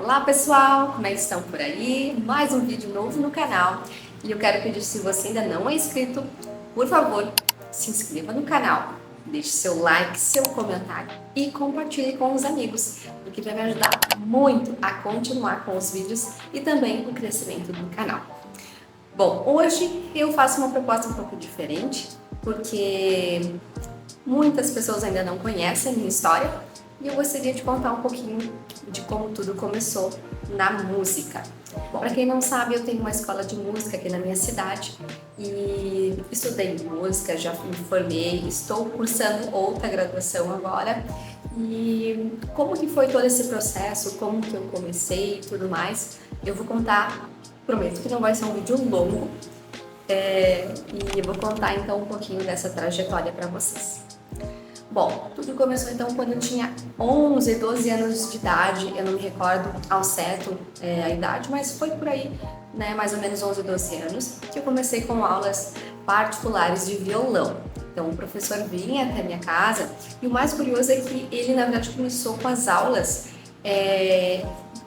Olá pessoal, como é que estão por aí? Mais um vídeo novo no canal e eu quero pedir, se você ainda não é inscrito, por favor, se inscreva no canal, deixe seu like, seu comentário e compartilhe com os amigos, porque vai me ajudar muito a continuar com os vídeos e também o crescimento do canal. Bom, hoje eu faço uma proposta um pouco diferente, porque muitas pessoas ainda não conhecem a minha história e eu gostaria de contar um pouquinho de como tudo começou na música. Para quem não sabe, eu tenho uma escola de música aqui na minha cidade e estudei música, já me formei, estou cursando outra graduação agora. E como que foi todo esse processo, como que eu comecei e tudo mais, eu vou contar. Prometo que não vai ser um vídeo longo, e eu vou contar então um pouquinho dessa trajetória para vocês. Bom, tudo começou então quando eu tinha 11, 12 anos de idade, eu não me recordo ao certo a idade, mas foi por aí, né, mais ou menos 11, 12 anos, que eu comecei com aulas particulares de violão. Então o professor vinha até minha casa e o mais curioso é que ele na verdade começou com as aulas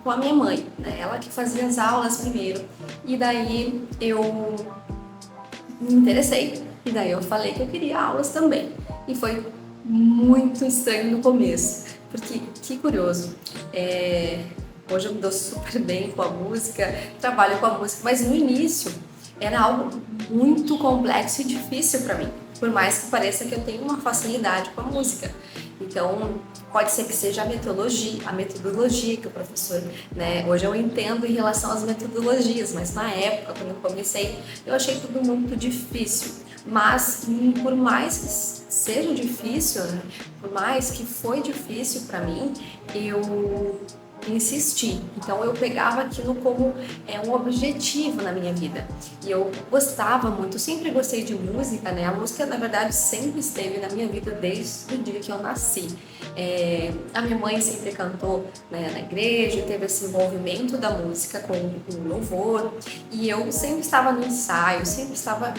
com a minha mãe, né? Ela que fazia as aulas primeiro, e daí eu me interessei, e daí eu falei que eu queria aulas também, e foi muito estranho no começo, porque que curioso, hoje eu me dou super bem com a música, trabalho com a música, mas no início era algo muito complexo e difícil para mim, por mais que pareça que eu tenho uma facilidade com a música. Então, pode ser que seja a metodologia que o professor, né? Hoje eu entendo em relação às metodologias, mas na época, quando eu comecei, eu achei tudo muito difícil. Mas, por mais que seja difícil, né? Por mais que foi difícil para mim, eu insisti. Então eu pegava aquilo como um objetivo na minha vida. E eu gostava muito, sempre gostei de música, né? A música, na verdade, sempre esteve na minha vida desde o dia que eu nasci. A minha mãe sempre cantou, né, na igreja, teve esse envolvimento da música com o louvor, e eu sempre estava no ensaio, sempre estava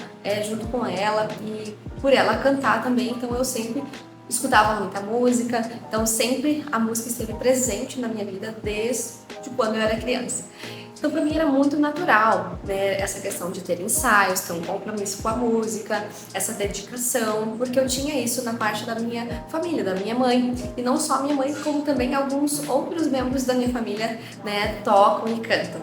junto com ela, e por ela cantar também, então eu sempre escutava muita música, então sempre a música esteve presente na minha vida desde quando eu era criança. Então para mim era muito natural, né, essa questão de ter ensaios, ter um compromisso com a música, essa dedicação, porque eu tinha isso na parte da minha família, da minha mãe, e não só a minha mãe, como também alguns outros membros da minha família, né, tocam e cantam.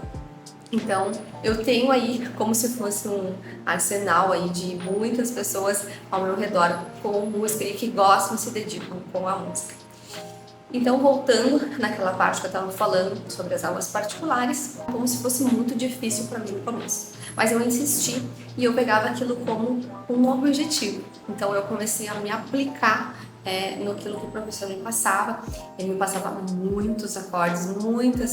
Então, eu tenho aí como se fosse um arsenal aí de muitas pessoas ao meu redor com música e que gostam e se dedicam com a música. Então, voltando naquela parte que eu estava falando sobre as aulas particulares, como se fosse muito difícil para mim no começo. Mas eu insisti e eu pegava aquilo como um objetivo. Então, eu comecei a me aplicar no que o professor me passava. Ele me passava muitos acordes,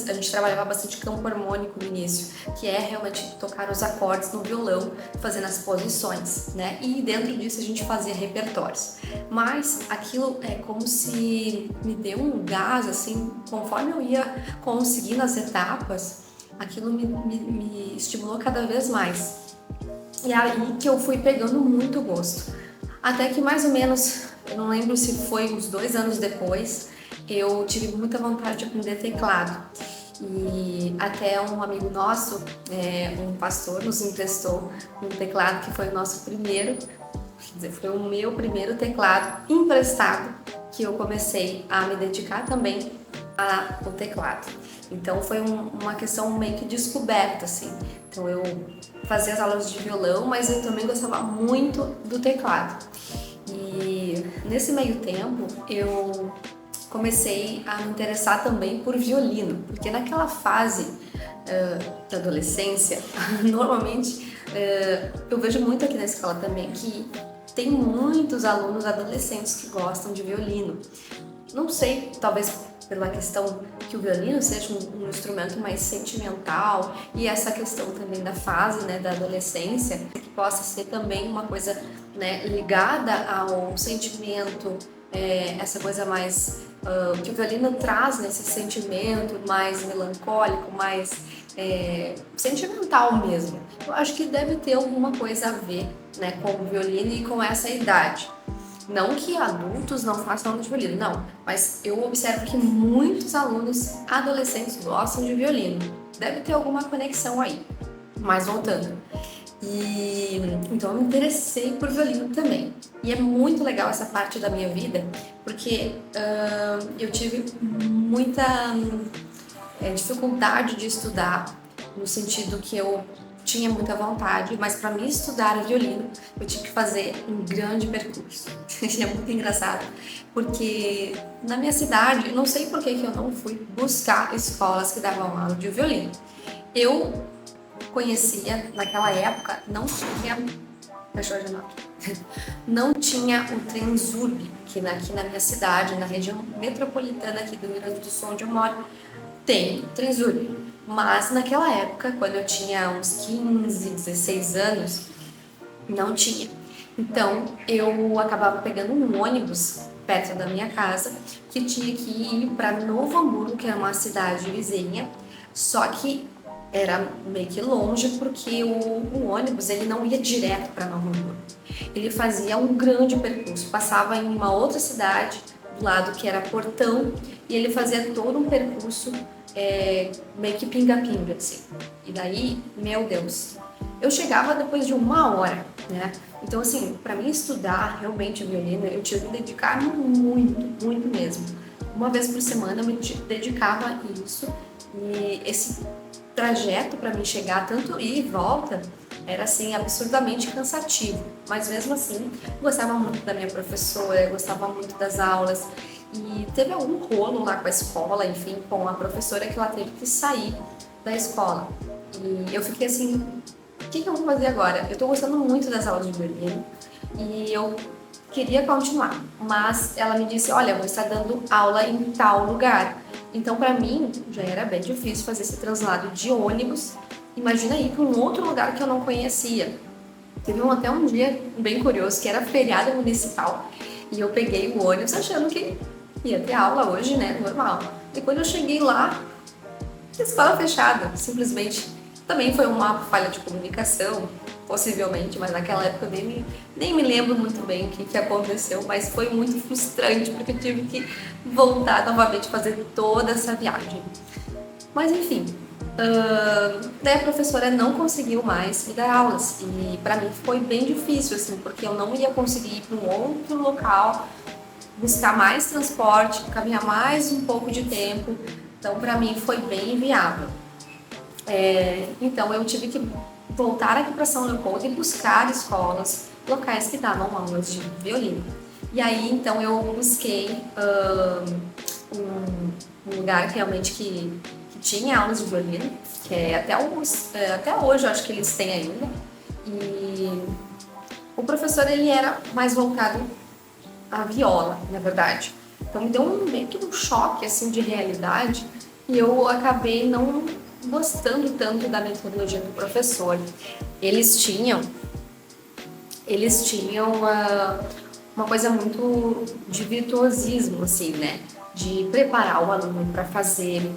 a gente trabalhava bastante campo harmônico no início, que é realmente tocar os acordes no violão, fazendo as posições, né? E dentro disso a gente fazia repertórios. Mas aquilo é como se me deu um gás, assim, conforme eu ia conseguindo as etapas, aquilo me estimulou cada vez mais. E é aí que eu fui pegando muito gosto. Até que mais ou menos, eu não lembro se foi uns 2 anos depois, eu tive muita vontade de aprender teclado. E até um amigo nosso, um pastor, nos emprestou um teclado que foi o nosso primeiro, quer dizer, foi o meu primeiro teclado emprestado, que eu comecei a me dedicar também ao teclado. Então foi uma questão meio que descoberta, assim. Então eu fazia as aulas de violão, mas eu também gostava muito do teclado. E nesse meio tempo eu comecei a me interessar também por violino, porque naquela fase da adolescência, normalmente eu vejo muito aqui na escola também que tem muitos alunos adolescentes que gostam de violino. Não sei, talvez pela questão que o violino seja um instrumento mais sentimental, e essa questão também da fase, né, da adolescência, que possa ser também uma coisa, né, ligada ao sentimento, essa coisa mais que o violino traz, nesse sentimento mais melancólico, mais sentimental mesmo. Eu acho que deve ter alguma coisa a ver, né, com o violino e com essa idade. Não que adultos não façam aula de violino, não. Mas eu observo que muitos alunos adolescentes gostam de violino. Deve ter alguma conexão aí. Mas voltando. E então eu me interessei por violino também. E é muito legal essa parte da minha vida, porque eu tive muita dificuldade de estudar, no sentido que eu tinha muita vontade, mas para mim estudar violino eu tive que fazer um grande percurso. É muito engraçado, porque na minha cidade, eu não sei por que eu não fui buscar escolas que davam aula de violino. Eu conhecia, naquela época, não tinha. Fechou de novo. Não tinha o Trenzurb, que aqui na minha cidade, na região metropolitana aqui do Rio Grande do Sul, onde eu moro, tem Trenzurb. Mas naquela época, quando eu tinha uns 15, 16 anos, não tinha. Então eu acabava pegando um ônibus perto da minha casa que tinha que ir para Novo Hamburgo, que é uma cidade vizinha, só que era meio que longe porque o ônibus ele não ia direto para Novo Hamburgo. Ele fazia um grande percurso, passava em uma outra cidade do lado que era Portão e ele fazia todo um percurso meio que pinga-pinga, assim. E daí, meu Deus, eu chegava depois de 1 hora, né? Então, assim, para mim estudar realmente o violino, eu tinha que me dedicar muito, muito mesmo. Uma vez por semana eu me dedicava a isso e esse trajeto para mim chegar, tanto ir e volta, era assim absurdamente cansativo. Mas mesmo assim, eu gostava muito da minha professora, eu gostava muito das aulas. E teve algum rolo lá com a escola, enfim, com a professora que ela teve que sair da escola. E eu fiquei assim, o que eu vou fazer agora? Eu tô gostando muito das aulas de violino e eu queria continuar, mas ela me disse, olha, vou estar dando aula em tal lugar. Então, para mim, já era bem difícil fazer esse translado de ônibus. Imagina ir para um outro lugar que eu não conhecia. Teve até um dia bem curioso, que era feriado municipal, e eu peguei o ônibus achando que ia ter aula hoje, né, normal. E quando eu cheguei lá, escola fechada, simplesmente. Também foi uma falha de comunicação, possivelmente, mas naquela época eu nem me lembro muito bem o que aconteceu, mas foi muito frustrante porque eu tive que voltar novamente a fazer toda essa viagem. Mas enfim, daí a professora não conseguiu mais me dar aulas e para mim foi bem difícil, assim, porque eu não ia conseguir ir para um outro local, buscar mais transporte, caminhar mais um pouco de tempo, então para mim foi bem inviável. Então eu tive que voltar aqui para São Leopoldo e buscar escolas, locais que davam aulas de violino. E aí então eu busquei um lugar realmente que tinha aulas de violino, que é até hoje eu acho que eles têm ainda. E o professor ele era mais voltado à viola, na verdade. Então me deu meio que um choque assim de realidade e eu acabei não gostando tanto da metodologia do professor. Eles tinham uma coisa muito de virtuosismo, assim, né? De preparar o aluno para fazer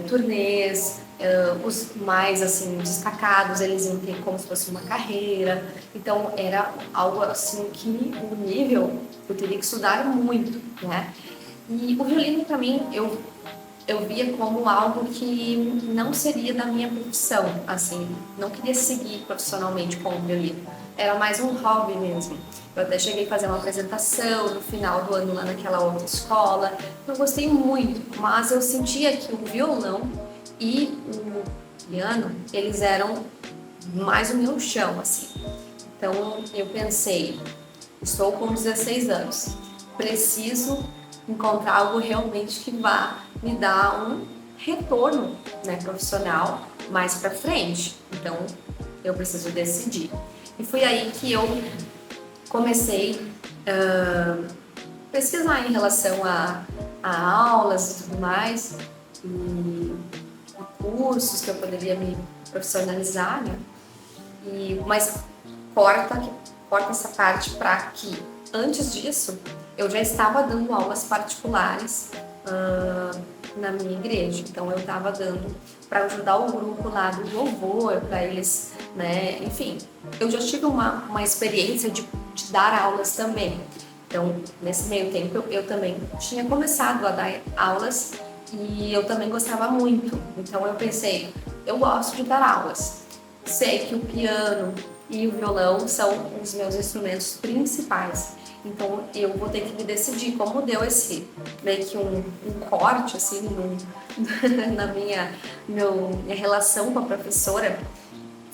turnês, os mais assim destacados eles iam ter como se fosse uma carreira. Então era algo assim que o nível eu teria que estudar muito, né? E o violino para mim eu via como algo que não seria da minha profissão, assim, não queria seguir profissionalmente com o violino, era mais um hobby mesmo. Eu até cheguei a fazer uma apresentação no final do ano lá naquela outra escola, eu gostei muito, mas eu sentia que o violão e o piano, eles eram mais o meu chão, assim. Então eu pensei, estou com 16 anos, preciso encontrar algo realmente que vá me dar um retorno, né, profissional mais para frente. Então, eu preciso decidir. E foi aí que eu comecei a pesquisar em relação a aulas e tudo mais, e cursos que eu poderia me profissionalizar, né? Mas corta essa parte para que, antes disso, eu já estava dando aulas particulares na minha igreja. Então eu estava dando para ajudar o grupo lá do louvor, para eles, né? Enfim, eu já tive uma experiência de de dar aulas também. Então, nesse meio tempo, eu também tinha começado a dar aulas e eu também gostava muito. Então, eu pensei, eu gosto de dar aulas. Sei que o piano e o violão são os meus instrumentos principais. Então, eu vou ter que me decidir. Como deu esse meio que um corte assim na minha relação com a professora,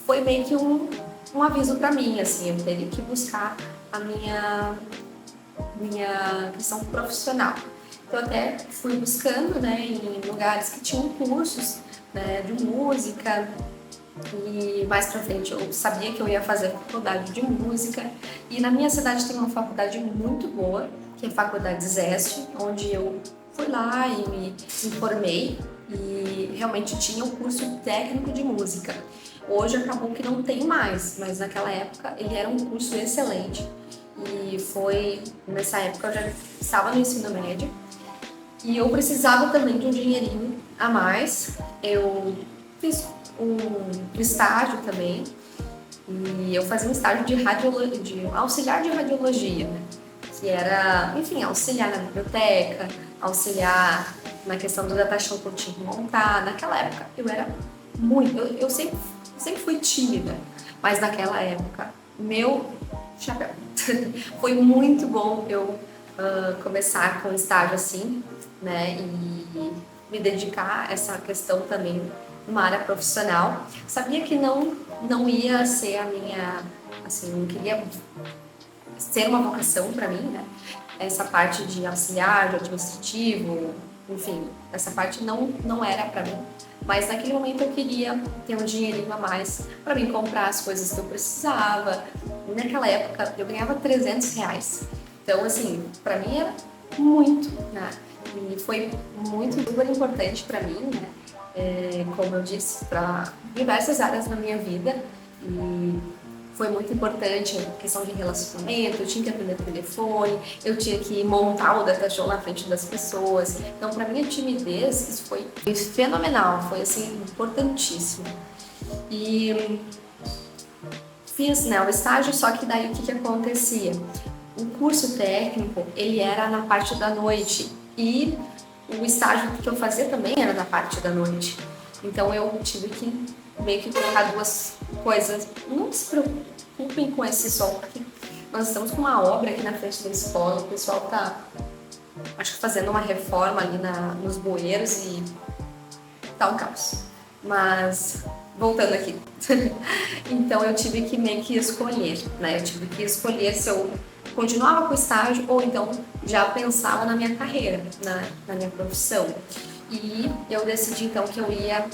foi meio que um aviso para mim, assim, eu teria que buscar a minha questão profissional. Então, até fui buscando, né, em lugares que tinham cursos, né, de música, e mais pra frente eu sabia que eu ia fazer faculdade de música. E na minha cidade tem uma faculdade muito boa, que é a Faculdade Zeste, onde eu fui lá e me informei e realmente tinha o curso técnico de música. Hoje acabou que não tem mais, mas naquela época ele era um curso excelente. E foi, nessa época eu já estava no ensino médio e eu precisava também de um dinheirinho a mais. Eu fiz um estágio também e eu fazia um estágio de auxiliar de radiologia, né? Que era, enfim, auxiliar na biblioteca, auxiliar na questão do datashow que eu tinha que montar. Naquela época eu era muito, eu sempre fui tímida, mas naquela época, meu chapéu, foi muito bom eu começar com um estágio assim, né, e me dedicar a essa questão também numa área profissional. Sabia que não ia ser a minha, assim, não queria ser uma vocação para mim, né, essa parte de auxiliar, de administrativo, enfim, essa parte não era para mim. Mas naquele momento eu queria ter um dinheirinho a mais para mim comprar as coisas que eu precisava. E naquela época eu ganhava R$ 300. Então, assim, para mim era muito, né? E foi muito super importante para mim, né? Como eu disse, para diversas áreas na minha vida. E foi muito importante a questão de relacionamento, eu tinha que aprender o telefone, eu tinha que montar o data show na frente das pessoas. Então, para mim, a timidez, isso foi fenomenal, foi, assim, importantíssimo. E fiz, né, o estágio, só que daí o que acontecia? O curso técnico, ele era na parte da noite e o estágio que eu fazia também era na parte da noite. Então, eu tive que meio que colocar duas coisas. Não se preocupem com esse som, porque nós estamos com uma obra aqui na frente da escola, o pessoal tá, acho que fazendo uma reforma ali nos bueiros e tá um caos. Mas, voltando aqui, então eu tive que meio que escolher, né? Eu tive que escolher se eu continuava com o estágio ou então já pensava na minha carreira, na minha profissão. E eu decidi então que eu ia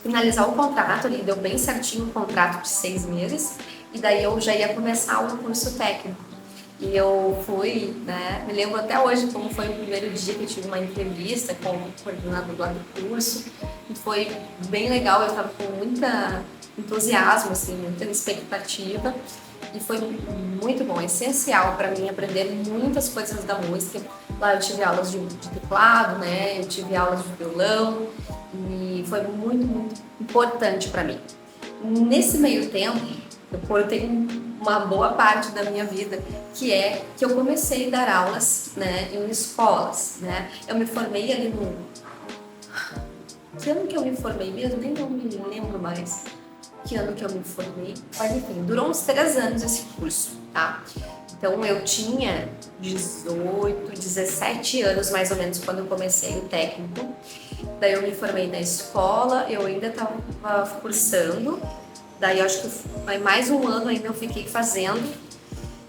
finalizar o contrato, ele deu bem certinho um contrato de 6 meses, e daí eu já ia começar o curso técnico. E eu fui, né, me lembro até hoje como foi o primeiro dia que eu tive uma entrevista com o coordenador lá do curso, e foi bem legal, eu estava com muita entusiasmo, assim, muita expectativa, e foi muito bom, essencial para mim aprender muitas coisas da música. Lá eu tive aulas de teclado, né, eu tive aulas de violão, e foi muito, muito importante para mim. Nesse meio tempo, eu cortei uma boa parte da minha vida, que é que eu comecei a dar aulas, né, em escolas, né. Eu me formei ali no... Que ano que eu me formei mesmo? Nem não me lembro mais que ano que eu me formei. Mas enfim, durou uns 3 anos esse curso, tá? Então eu tinha 18, 17 anos mais ou menos quando eu comecei o técnico. Daí eu me formei na escola, eu ainda estava cursando. Daí eu acho que mais um ano ainda eu fiquei fazendo.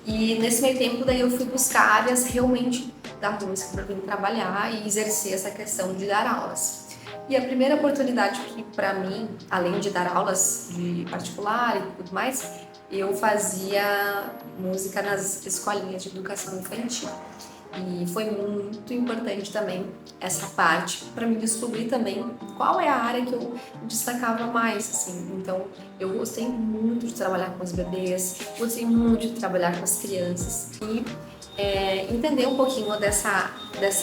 E nesse meio tempo daí eu fui buscar áreas realmente da música para vir trabalhar e exercer essa questão de dar aulas. E a primeira oportunidade que para mim, além de dar aulas de particular e tudo mais, eu fazia música nas escolinhas de educação infantil. E foi muito importante também essa parte para me descobrir também qual é a área que eu destacava mais, assim. Então, eu gostei muito de trabalhar com os bebês, gostei muito de trabalhar com as crianças e entender um pouquinho dessa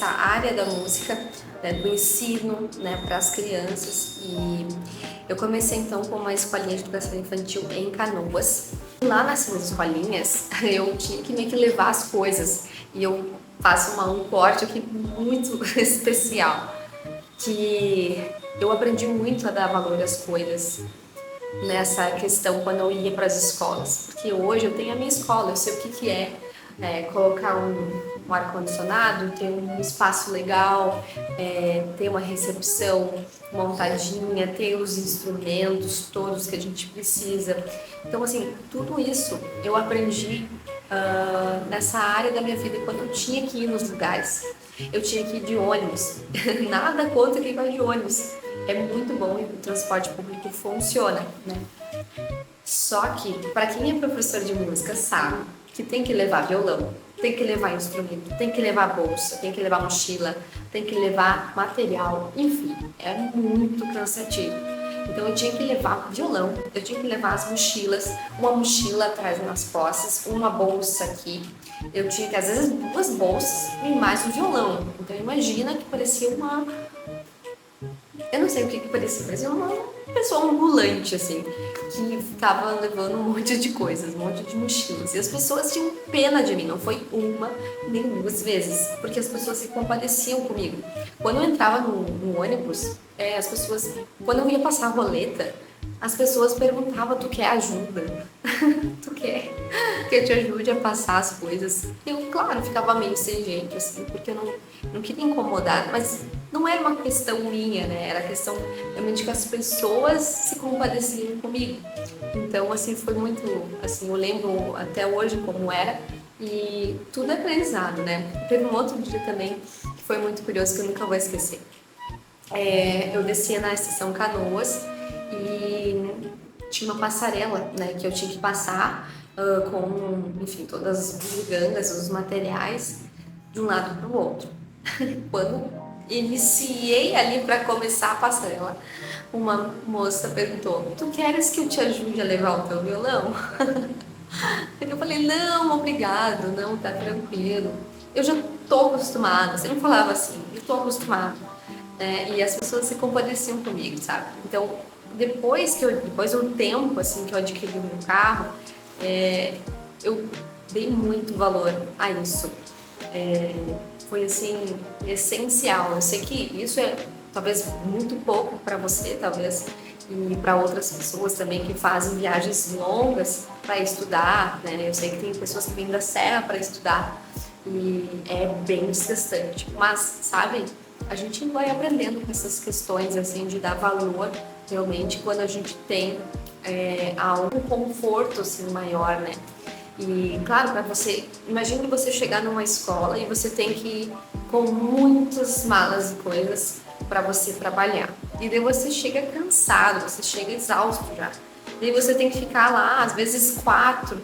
área da música, né, do ensino, né, para as crianças. E eu comecei então com uma escolinha de educação infantil em Canoas. Lá nessas escolinhas, eu tinha que meio que levar as coisas. E eu faço um corte aqui muito especial, que eu aprendi muito a dar valor às coisas nessa questão quando eu ia para as escolas. Porque hoje eu tenho a minha escola, eu sei o que que é colocar um ar-condicionado, ter um espaço legal, ter uma recepção montadinha, ter os instrumentos todos que a gente precisa. Então, assim, tudo isso eu aprendi nessa área da minha vida quando eu tinha que ir nos lugares. Eu tinha que ir de ônibus. Nada contra quem vai de ônibus. É muito bom e o transporte público funciona, né? Só que, para quem é professor de música, sabe que tem que levar violão, tem que levar instrumento, tem que levar bolsa, tem que levar mochila, tem que levar material, enfim, é muito cansativo. Então eu tinha que levar violão, eu tinha que levar as mochilas, uma mochila atrás nas costas, uma bolsa aqui. Eu tinha que, às vezes, 2 bolsas e mais um violão. Então imagina que parecia uma... Eu não sei o que parecia uma pessoa ambulante, assim, que ficava levando um monte de coisas, um monte de mochilas. E as pessoas tinham pena de mim, não foi uma nem 2 vezes, porque as pessoas se compadeciam comigo. Quando eu entrava no ônibus, as pessoas, quando eu ia passar a roleta, as pessoas perguntavam: tu quer ajuda? Tu quer que eu te ajude a passar as coisas? Eu, claro, ficava meio sem jeito, assim, porque eu não queria incomodar, mas não era uma questão minha, né? Era questão realmente que as pessoas se compadeciam comigo. Então, assim, foi muito, assim, eu lembro até hoje como era, e tudo é aprendizado, né? Teve um outro dia também que foi muito curioso, que eu nunca vou esquecer. Eu descia na estação Canoas e tinha uma passarela, né, que eu tinha que passar com, enfim, todas as bugigangas, os materiais, de um lado para o outro. Quando iniciei ali para começar a passarela, uma moça perguntou: tu queres que eu te ajude a levar o teu violão? Eu falei: não, obrigado, não, tá tranquilo. Eu já tô acostumada, sempre falava assim, eu tô acostumada. E as pessoas se compadeciam comigo, sabe? Então, depois do tempo assim que eu adquiri o meu carro, eu dei muito valor a isso. Foi assim essencial. Eu sei que isso é talvez muito pouco para você, talvez, e para outras pessoas também que fazem viagens longas para estudar, né? Eu sei que tem pessoas que vêm da serra para estudar e é bem desgastante, mas sabe, a gente vai aprendendo com essas questões assim de dar valor realmente quando a gente tem algum conforto assim maior, né? E claro, para você, imagine você chegar numa escola e você tem que ir com muitas malas e coisas para você trabalhar. E daí você chega cansado, você chega exausto já. E você tem que ficar lá, às vezes quatro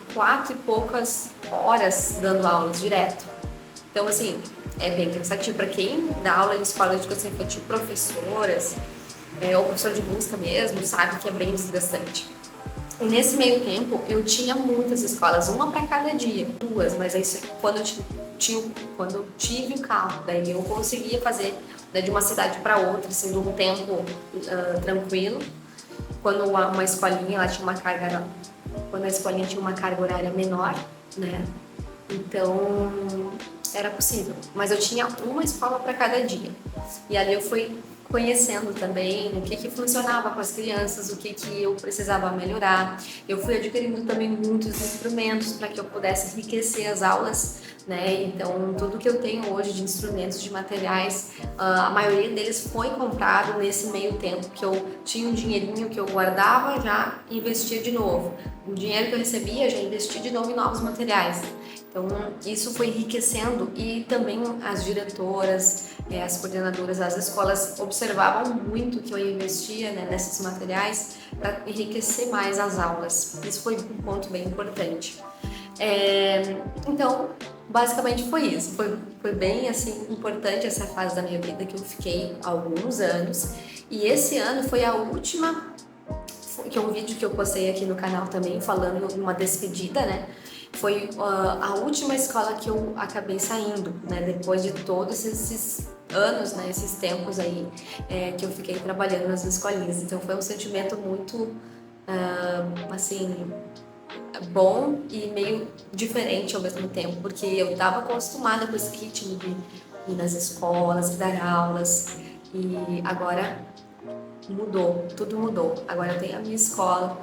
e poucas horas dando aulas direto. Então, assim, é bem cansativo para quem dá aula em escola de educação infantil, professoras, ou professor de música mesmo, sabe que é bem desgastante. E nesse meio tempo, eu tinha muitas escolas, uma para cada dia, 2, mas aí quando eu tive o carro, daí eu conseguia fazer, né, de uma cidade para outra, assim, num tempo tranquilo. Quando uma escolinha, ela tinha uma carga, quando a escolinha tinha uma carga horária menor, né? Então, era possível. Mas eu tinha uma escola para cada dia. E ali eu fui conhecendo também o que funcionava com as crianças, o que eu precisava melhorar. Eu fui adquirindo também muitos instrumentos para que eu pudesse enriquecer as aulas, né? Então, tudo que eu tenho hoje de instrumentos, de materiais, a maioria deles foi comprado nesse meio tempo que eu tinha um dinheirinho que eu guardava, já investia de novo. O dinheiro que eu recebia, já investia de novo em novos materiais. Então, isso foi enriquecendo e também as diretoras, as coordenadoras, as escolas observavam muito que eu investia, né, nesses materiais para enriquecer mais as aulas. Isso foi um ponto bem importante. Então, basicamente foi isso. Foi bem assim importante essa fase da minha vida que eu fiquei alguns anos. E esse ano foi a última, que é um vídeo que eu postei aqui no canal também, falando uma despedida, né? Foi a última escola que eu acabei saindo, né? Depois de todos esses anos, né? Esses tempos aí que eu fiquei trabalhando nas escolinhas. Então foi um sentimento muito, assim, bom e meio diferente ao mesmo tempo, porque eu estava acostumada com esse ritmo de ir nas escolas, dar aulas, e agora mudou, tudo mudou. Agora eu tenho a minha escola,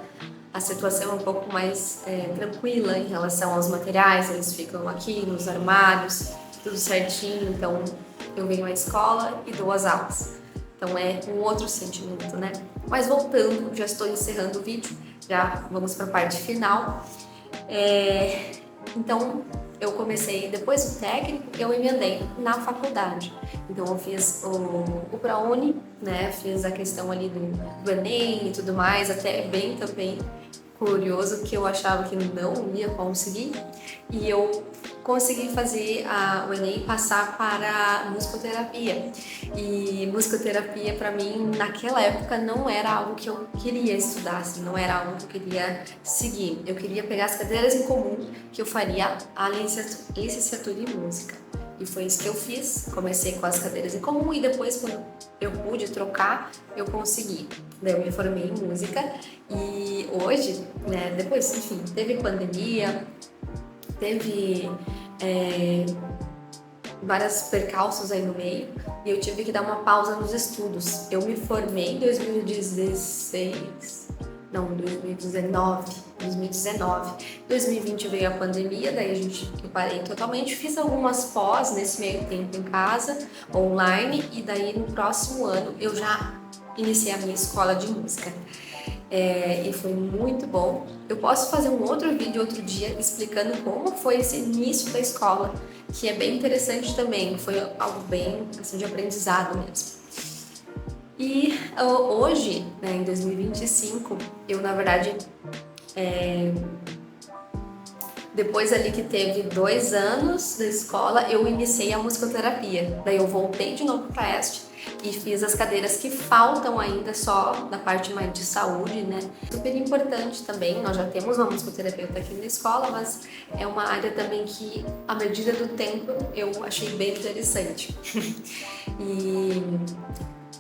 a situação é um pouco mais tranquila em relação aos materiais, eles ficam aqui nos armários, tudo certinho, então eu venho à escola e dou as aulas. Então é um outro sentimento, né? Mas voltando, já estou encerrando o vídeo, já vamos para a parte final. Então eu comecei, depois do técnico, eu emendei na faculdade. Então eu fiz o ProUni, né? Fiz a questão ali do Enem e tudo mais, até bem também curioso, que eu achava que não ia conseguir, e eu consegui fazer o Enem passar para musicoterapia. E musicoterapia para mim naquela época não era algo que eu queria estudar, assim, não era algo que eu queria seguir. Eu queria pegar as cadeiras em comum que eu faria a licenciatura em música. E foi isso que eu fiz. Comecei com as cadeiras em comum e depois, quando eu pude trocar, eu consegui. Daí eu me formei em música e hoje, né, depois, enfim, teve pandemia, teve vários percalços aí no meio e eu tive que dar uma pausa nos estudos. Eu me formei em 2016, não, 2019. 2020 veio a pandemia, daí eu parei totalmente, fiz algumas pós nesse meio tempo em casa, online, e daí no próximo ano eu já iniciei a minha escola de música. E foi muito bom. Eu posso fazer um outro vídeo outro dia explicando como foi esse início da escola, que é bem interessante também, foi algo bem assim, de aprendizado mesmo. E hoje, né, em 2025, eu na verdade depois ali que teve 2 anos da escola, eu iniciei a musicoterapia. Daí eu voltei de novo para a EST e fiz as cadeiras que faltam ainda só da parte mais de saúde, né? Super importante também, nós já temos uma musicoterapeuta aqui na escola, mas é uma área também que, à medida do tempo, eu achei bem interessante. E,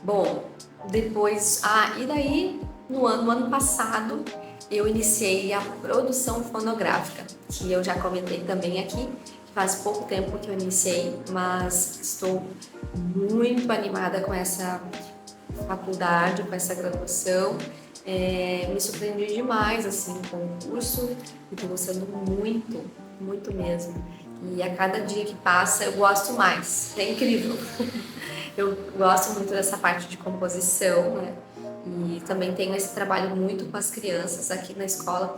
bom, depois... e daí, no ano passado, eu iniciei a produção fonográfica, que eu já comentei também aqui. Faz pouco tempo que eu iniciei, mas estou muito animada com essa faculdade, com essa graduação. Me surpreendi demais assim, com o curso e estou gostando muito, muito mesmo. E a cada dia que passa eu gosto mais, é incrível. Eu gosto muito dessa parte de composição, né? E também tenho esse trabalho muito com as crianças aqui na escola.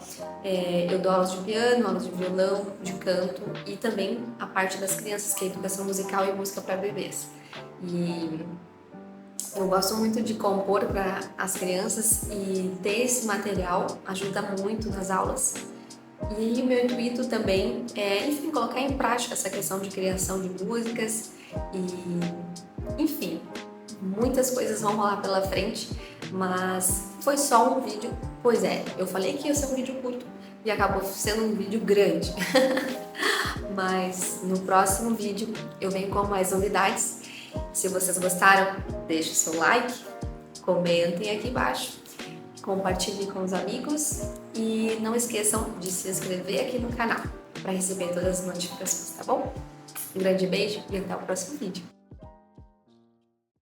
Eu dou aulas de piano, aulas de violão, de canto e também a parte das crianças, que é educação musical e música para bebês. E eu gosto muito de compor para as crianças e ter esse material ajuda muito nas aulas. E o meu intuito também é, enfim, colocar em prática essa questão de criação de músicas e, enfim, muitas coisas vão rolar pela frente, mas foi só um vídeo. Pois é, eu falei que ia ser um vídeo curto e acabou sendo um vídeo grande. Mas no próximo vídeo eu venho com mais novidades. Se vocês gostaram, deixe o seu like, comentem aqui embaixo, compartilhem com os amigos e não esqueçam de se inscrever aqui no canal para receber todas as notificações, tá bom? Um grande beijo e até o próximo vídeo.